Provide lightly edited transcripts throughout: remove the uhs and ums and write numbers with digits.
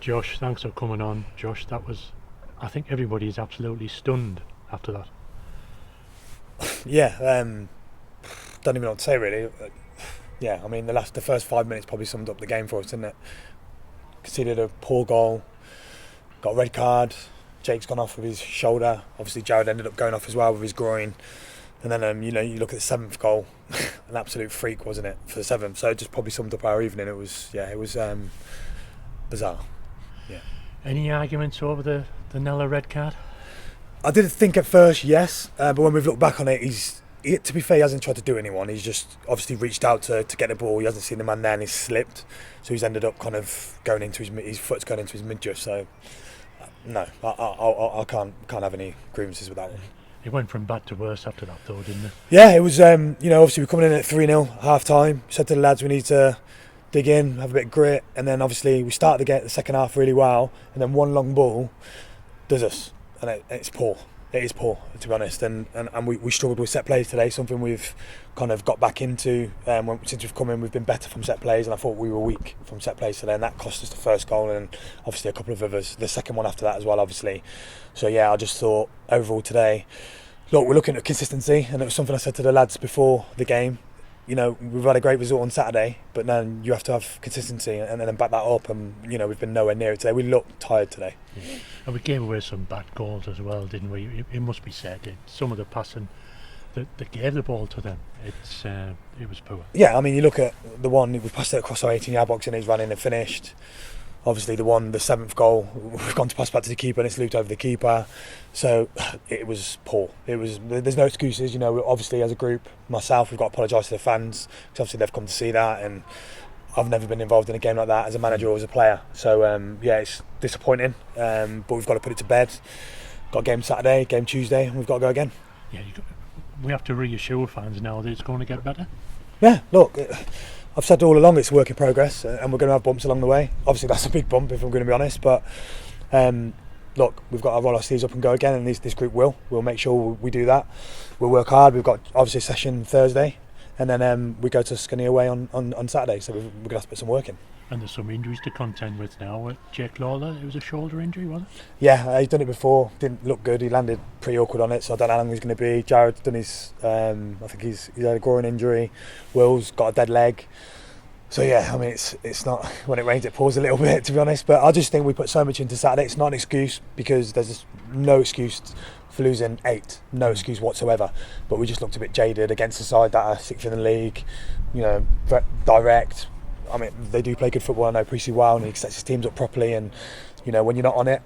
Josh, thanks for coming on. Josh, I think everybody's absolutely stunned after that. Yeah, don't even know what to say really. Yeah, I mean the first 5 minutes probably summed up the game for us, didn't it? Conceded a poor goal, got a red card. Jake's gone off with his shoulder. Obviously, Jared ended up going off as well with his groin. And then you look at the seventh goal, an absolute freak, wasn't it, for the seventh? So it just probably summed up our evening. It was bizarre. Yeah. Any arguments over the Nella red card? I did think at first, yes, but when we've looked back on it, to be fair, he hasn't tried to do anyone. He's just obviously reached out to get the ball. He hasn't seen the man there and he's slipped. So he's ended up kind of going into his foot's going into his midriff. So no, I can't have any grievances with that one. It went from bad to worse after that though, didn't it? Yeah, it was, obviously we're coming in at 3-0, half time. Said to the lads we need to dig in, have a bit of grit. And then obviously we started to get the second half really well. And then one long ball does us. And it's poor. It is poor, to be honest. And we struggled with set plays today, something we've kind of got back into. Since we've come in, we've been better from set plays, and I thought we were weak from set plays today, and that cost us the first goal and obviously a couple of others, the second one after that as well, obviously. So yeah, I just thought overall today, look, we're looking at consistency, and it was something I said to the lads before the game. We've had a great result on Saturday, but then you have to have consistency and then back that up. And we've been nowhere near it today. We looked tired today. Yeah. And we gave away some bad goals as well, didn't we? It must be said. Some of the passing that gave the ball to them, it was poor. Yeah, I mean, you look at the one we passed it across our 18-yard box and he's run in and finished. Obviously, the seventh goal, we've gone to pass back to the keeper and it's looped over the keeper. So it was poor. There's no excuses. Obviously as a group, myself, we've got to apologise to the fans because obviously they've come to see that, and I've never been involved in a game like that as a manager or as a player. So it's disappointing, but we've got to put it to bed. Got a game Saturday, game Tuesday, and we've got to go again. Yeah, we have to reassure fans now that it's going to get better. Yeah, look, I've said all along it's a work in progress, and we're going to have bumps along the way. Obviously that's a big bump if I'm going to be honest, but look, we've got to roll our sleeves up and go again, and this group we'll make sure we do that. We'll work hard. We've got obviously a session Thursday, and then we go to Scunny away on Saturday, so we're going to have to put some work in. And there's some injuries to contend with now. Jake Lawler, it was a shoulder injury, wasn't it? Yeah, he's done it before. Didn't look good. He landed pretty awkward on it, so I don't know how long he's going to be. Jared's done his, I think he's had a groin injury. Will's got a dead leg. So yeah, I mean, it's not, when it rains it pours a little bit, to be honest. But I just think we put so much into Saturday. It's not an excuse, because there's no excuse for losing 8. No excuse whatsoever. But we just looked a bit jaded against the side that are 6th in the league. Direct. I mean, they do play good football. I know Precy well, and he sets his teams up properly. And when you're not on it,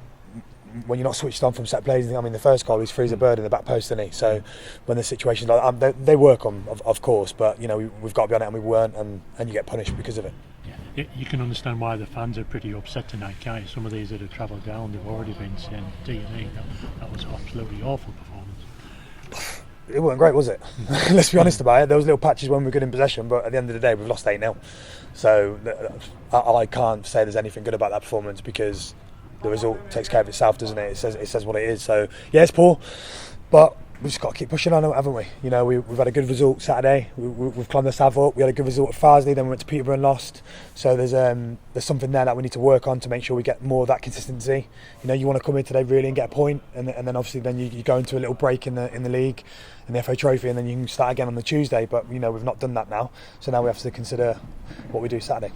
when you're not switched on from set plays, I mean, the first goal he's free as a bird in the back post, isn't he? So when there's situations like that, they work on, of course, but we've got to be on it, and we weren't, and you get punished because of it. Yeah, you can understand why the fans are pretty upset tonight, can't you? Some of these that have travelled down, they've already been saying D&E. That was an absolutely awful performance. It wasn't great, was it? Let's be honest about it. There was little patches when we were good in possession, but at the end of the day, we've lost 8-0. So I can't say there's anything good about that performance, because the result takes care of itself, doesn't it? It says what it is. So yeah, it's poor, but we've just got to keep pushing on, haven't we? We've had a good result Saturday. We've climbed the Sav up. We had a good result at Farsley. Then we went to Peterborough and lost. So there's something there that we need to work on to make sure we get more of that consistency. You want to come in today really and get a point, and then obviously then you go into a little break in the league, in the FA Trophy, and then you can start again on the Tuesday. But we've not done that now. So now we have to consider what we do Saturday.